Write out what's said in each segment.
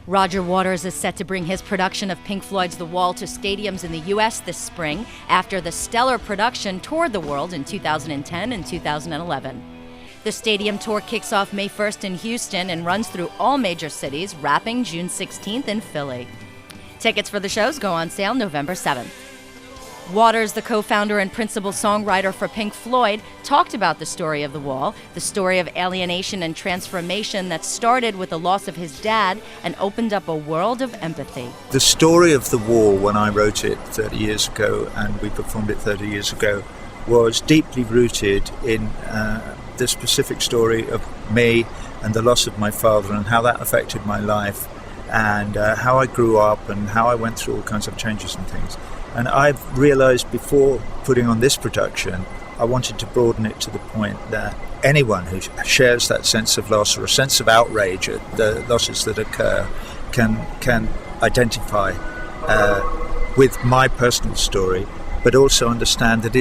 Roger Waters is set to bring his production of Pink Floyd's The Wall to stadiums in the U.S. this spring after the stellar production toured the world in 2010 and 2011. The stadium tour kicks off May 1st in Houston and runs through all major cities, wrapping June 16th in Philly. Tickets for the shows go on sale November 7th. Waters, the co-founder and principal songwriter for Pink Floyd, talked about the story of The Wall, the story of alienation and transformation that started with the loss of his dad and opened up a world of empathy. The story of The Wall, when I wrote it 30 years ago and we performed it 30 years ago, was deeply rooted in the specific story of me and the loss of my father and how that affected my life and how I grew up and how I went through all kinds of changes and things. And I've realized before putting on this production, I wanted to broaden it to the point that anyone who shares that sense of loss or a sense of outrage at the losses that occur can identify with my personal story, but also understand that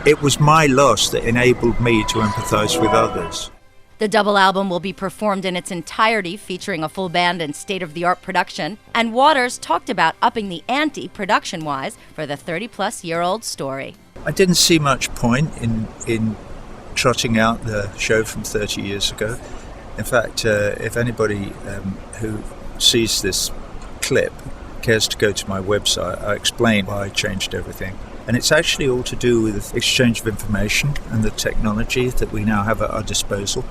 it was my loss that enabled me to empathize with others. The double album will be performed in its entirety, featuring a full band and state-of-the-art production, and Waters talked about upping the ante production-wise for the 30-plus-year-old story. I didn't see much point in trotting out the show from 30 years ago. In fact, if anybody who sees this clip cares to go to my website, I explain why I changed everything. And it's actually all to do with exchange of information and the technology that we now have at our disposal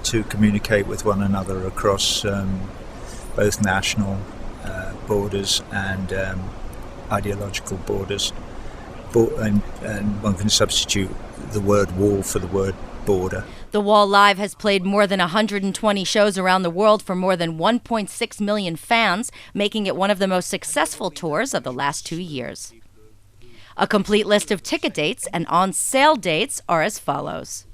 to communicate with one another across both national borders and ideological borders. And one can substitute the word wall for the word border. The Wall Live has played more than 120 shows around the world for more than 1.6 million fans, making it one of the most successful tours of the last 2 years. A complete list of ticket dates and on-sale dates are as follows.